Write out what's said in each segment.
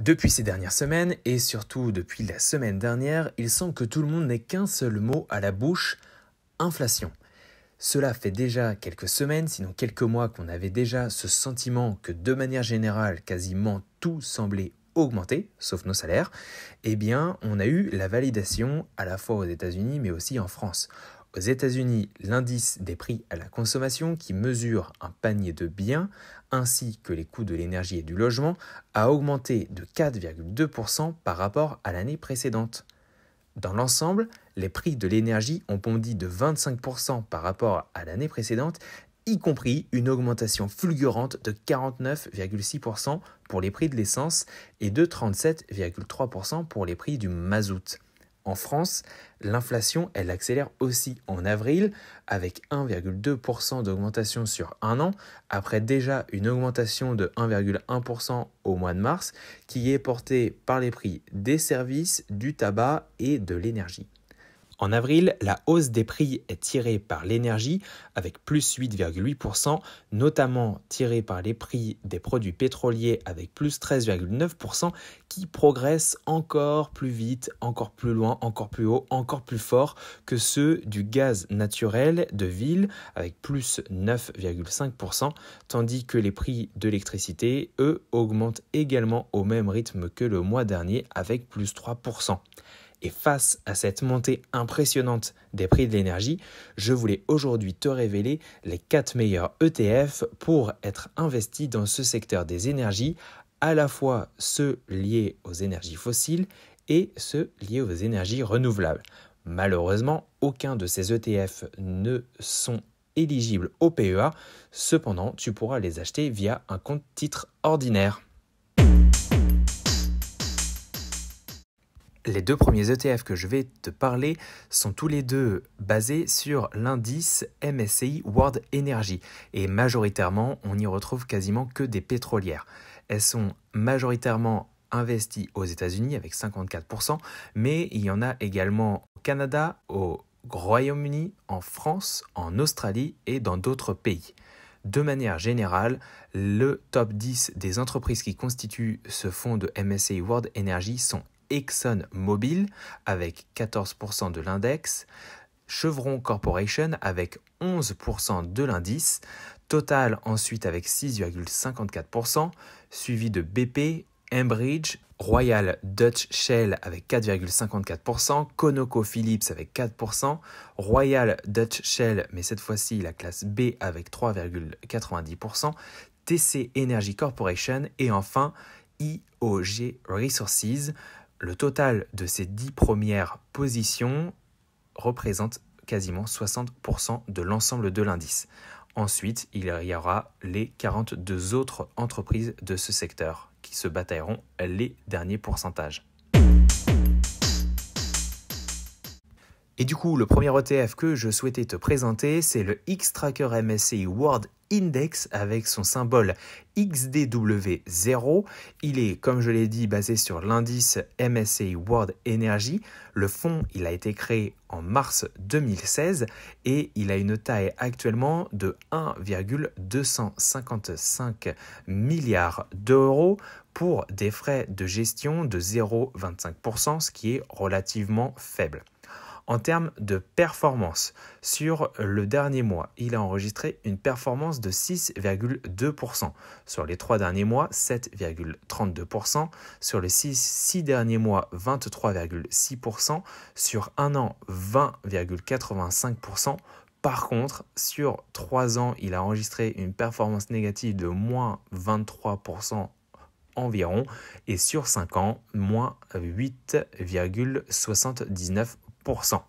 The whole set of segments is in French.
Depuis ces dernières semaines, et surtout depuis la semaine dernière, il semble que tout le monde n'ait qu'un seul mot à la bouche, inflation. Cela fait déjà quelques semaines, sinon quelques mois, qu'on avait déjà ce sentiment que de manière générale, quasiment tout semblait augmenter, sauf nos salaires. Eh bien, on a eu la validation à la fois aux États-Unis, mais aussi en France. Aux États-Unis, l'indice des prix à la consommation, qui mesure un panier de biens, ainsi que les coûts de l'énergie et du logement, a augmenté de 4,2% par rapport à l'année précédente. Dans l'ensemble, les prix de l'énergie ont bondi de 25% par rapport à l'année précédente, y compris une augmentation fulgurante de 49,6% pour les prix de l'essence et de 37,3% pour les prix du mazout. En France, l'inflation, elle accélère aussi en avril avec 1,2% d'augmentation sur un an, après déjà une augmentation de 1,1% au mois de mars, qui est portée par les prix des services, du tabac et de l'énergie. En avril, la hausse des prix est tirée par l'énergie avec plus 8,8%, notamment tirée par les prix des produits pétroliers avec plus 13,9%, qui progressent encore plus vite, encore plus loin, encore plus haut, encore plus fort que ceux du gaz naturel de ville avec plus 9,5%, tandis que les prix de l'électricité, eux, augmentent également au même rythme que le mois dernier avec plus 3%. Et face à cette montée impressionnante des prix de l'énergie, je voulais aujourd'hui te révéler les 4 meilleurs ETF pour être investis dans ce secteur des énergies, à la fois ceux liés aux énergies fossiles et ceux liés aux énergies renouvelables. Malheureusement, aucun de ces ETF ne sont éligibles au PEA, cependant tu pourras les acheter via un compte titre ordinaire. Les deux premiers ETF que je vais te parler sont tous les deux basés sur l'indice MSCI World Energy et majoritairement on n'y retrouve quasiment que des pétrolières. Elles sont majoritairement investies aux États-Unis avec 54%, mais il y en a également au Canada, au Royaume-Uni, en France, en Australie et dans d'autres pays. De manière générale, le top 10 des entreprises qui constituent ce fonds de MSCI World Energy sont ExxonMobil avec 14% de l'index, Chevron Corporation avec 11% de l'indice, Total ensuite avec 6,54%, suivi de BP, Enbridge, Royal Dutch Shell avec 4,54%, ConocoPhillips avec 4%, Royal Dutch Shell, mais cette fois-ci la classe B avec 3,90%, TC Energy Corporation et enfin IOG Resources. Le total de ces 10 premières positions représente quasiment 60% de l'ensemble de l'indice. Ensuite, il y aura les 42 autres entreprises de ce secteur qui se batailleront les derniers pourcentages. Et du coup, le premier ETF que je souhaitais te présenter, c'est le Xtrackers MSCI World Index avec son symbole XDW0. Il est, comme je l'ai dit, basé sur l'indice MSCI World Energy. Le fonds, il a été créé en mars 2016 et il a une taille actuellement de 1,255 milliards d'euros pour des frais de gestion de 0,25%, ce qui est relativement faible. En termes de performance, sur le dernier mois, il a enregistré une performance de 6,2%. Sur les 3 derniers mois, 7,32%. Sur les 6 derniers mois, 23,6%. Sur un an, 20,85%. Par contre, sur 3 ans, il a enregistré une performance négative de moins 23% environ. Et sur 5 ans, moins 8,79%.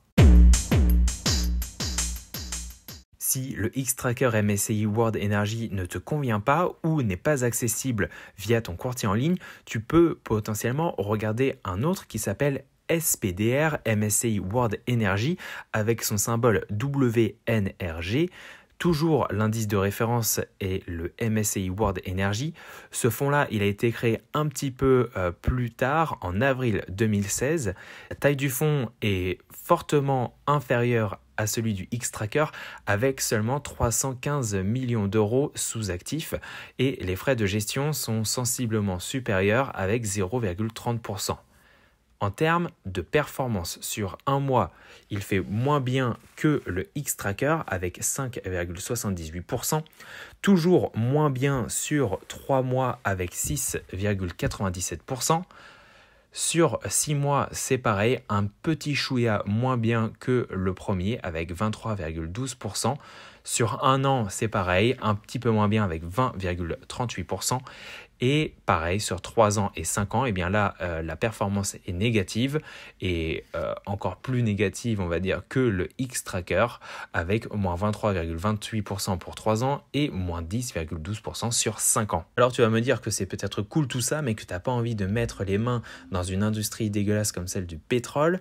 Si le Xtrackers MSCI World Energy ne te convient pas ou n'est pas accessible via ton courtier en ligne, tu peux potentiellement regarder un autre qui s'appelle SPDR MSCI World Energy avec son symbole WNRG. Toujours l'indice de référence est le MSCI World Energy. Ce fonds-là, il a été créé un petit peu plus tard, en avril 2016. La taille du fonds est fortement inférieure à celui du Xtrackers avec seulement 315 millions d'euros sous actifs et les frais de gestion sont sensiblement supérieurs avec 0,30%. En termes de performance sur un mois, il fait moins bien que le Xtracker avec 5,78%, toujours moins bien sur 3 mois avec 6,97%. Sur 6 mois, c'est pareil, un petit chouïa moins bien que le premier avec 23,12%. Sur un an, c'est pareil, un petit peu moins bien avec 20,38%. Et pareil, sur 3 ans et 5 ans, et bien là, la performance est négative et encore plus négative, on va dire, que le Xtracker avec moins 23,28% pour 3 ans et moins 10,12% sur 5 ans. Alors tu vas me dire que c'est peut-être cool tout ça, mais que tu n'as pas envie de mettre les mains dans une industrie dégueulasse comme celle du pétrole.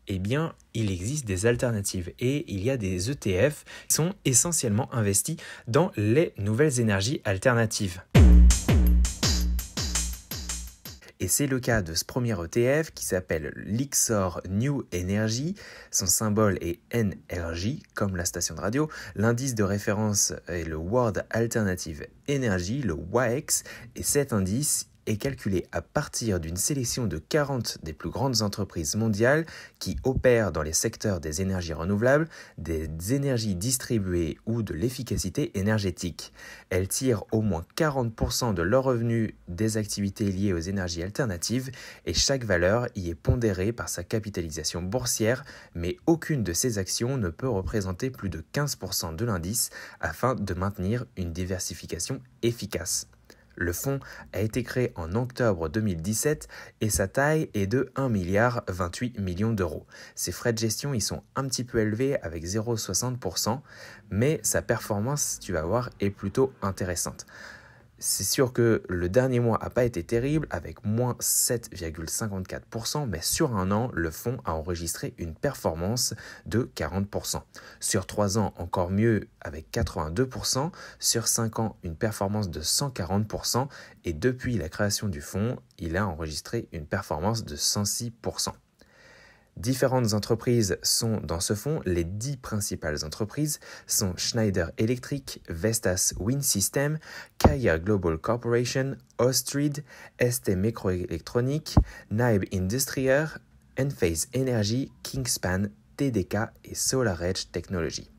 Eh bien, il existe des alternatives et il y a des ETF qui sont essentiellement investis dans les nouvelles énergies alternatives. Et c'est le cas de ce premier ETF qui s'appelle Lyxor New Energy. Son symbole est NRJ, comme la station de radio. L'indice de référence est le World Alternative Energy, le WAEX. Et cet indice est calculé à partir d'une sélection de 40 des plus grandes entreprises mondiales qui opèrent dans les secteurs des énergies renouvelables, des énergies distribuées ou de l'efficacité énergétique. Elles tirent au moins 40% de leurs revenus des activités liées aux énergies alternatives et chaque valeur y est pondérée par sa capitalisation boursière, mais aucune de ces actions ne peut représenter plus de 15% de l'indice afin de maintenir une diversification efficace. Le fonds a été créé en octobre 2017 et sa taille est de 1,28 milliard d'euros. Ses frais de gestion y sont un petit peu élevés avec 0,60%, mais sa performance, tu vas voir, est plutôt intéressante. C'est sûr que le dernier mois n'a pas été terrible avec moins 7,54%, mais sur un an, le fonds a enregistré une performance de 40%. Sur 3 ans, encore mieux avec 82%. Sur 5 ans, une performance de 140%. Et depuis la création du fonds, il a enregistré une performance de 106%. Différentes entreprises sont dans ce fonds. Les 10 principales entreprises sont Schneider Electric, Vestas Wind System, Kaya Global Corporation, Ostrid, ST Microelectronics, Naib Industrier, Enphase Energy, Kingspan, TDK et SolarEdge Technology.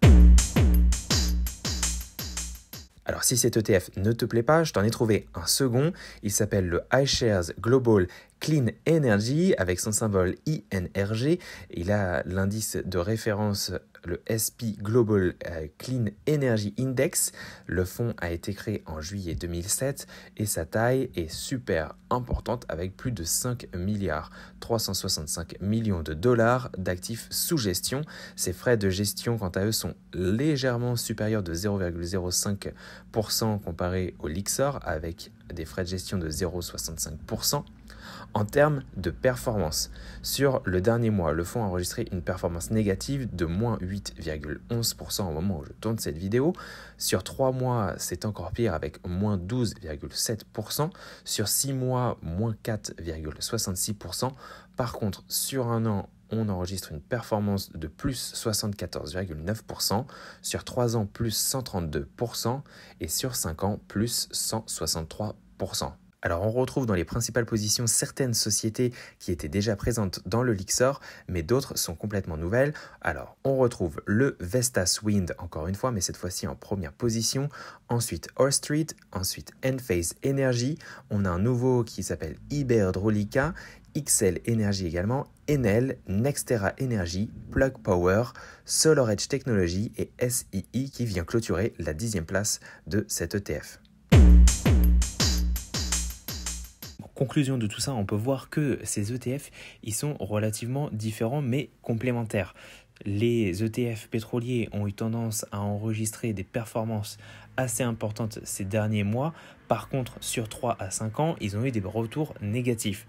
Alors si cet ETF ne te plaît pas, je t'en ai trouvé un second. Il s'appelle le iShares Global Clean Energy avec son symbole INRG. Il a l'indice de référence, le SP Global Clean Energy Index. Le fonds a été créé en juillet 2007 et sa taille est super importante avec plus de 5 milliards 365 millions de dollars d'actifs sous gestion. Ses frais de gestion, quant à eux, sont légèrement supérieurs de 0,05% comparé au Lyxor avec des frais de gestion de 0,65%. En termes de performance, sur le dernier mois, le fonds a enregistré une performance négative de moins 8,11% au moment où je tourne cette vidéo. Sur 3 mois, c'est encore pire avec moins 12,7%. Sur 6 mois, moins 4,66%. Par contre, sur un an, on enregistre une performance de plus 74,9%, sur 3 ans plus 132% et sur 5 ans plus 163%. Alors on retrouve dans les principales positions certaines sociétés qui étaient déjà présentes dans le Lyxor, mais d'autres sont complètement nouvelles. Alors on retrouve le Vestas Wind encore une fois, mais cette fois-ci en première position. Ensuite Ostrid, ensuite Enphase Energy. On a un nouveau qui s'appelle Iberdrolyca, XL Energy également, Enel, Nextera Energy, Plug Power, SolarEdge Technology et SII qui vient clôturer la 10e place de cet ETF. Conclusion de tout ça, on peut voir que ces ETF, ils sont relativement différents mais complémentaires. Les ETF pétroliers ont eu tendance à enregistrer des performances assez importantes ces derniers mois. Par contre, sur 3 à 5 ans, ils ont eu des retours négatifs.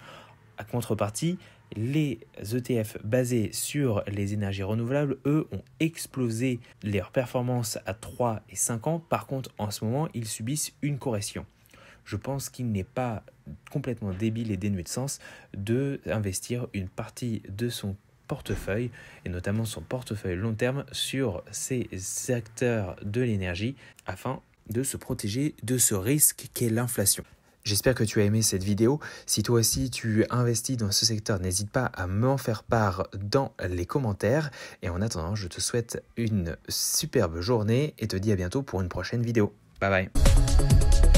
À contrepartie, les ETF basés sur les énergies renouvelables, eux, ont explosé leurs performances à 3 et 5 ans. Par contre, en ce moment, ils subissent une correction. Je pense qu'il n'est pas complètement débile et dénué de sens d'investir une partie de son portefeuille et notamment son portefeuille long terme sur ces secteurs de l'énergie afin de se protéger de ce risque qu'est l'inflation. J'espère que tu as aimé cette vidéo. Si toi aussi tu investis dans ce secteur, n'hésite pas à m'en faire part dans les commentaires. Et en attendant, je te souhaite une superbe journée et te dis à bientôt pour une prochaine vidéo. Bye bye.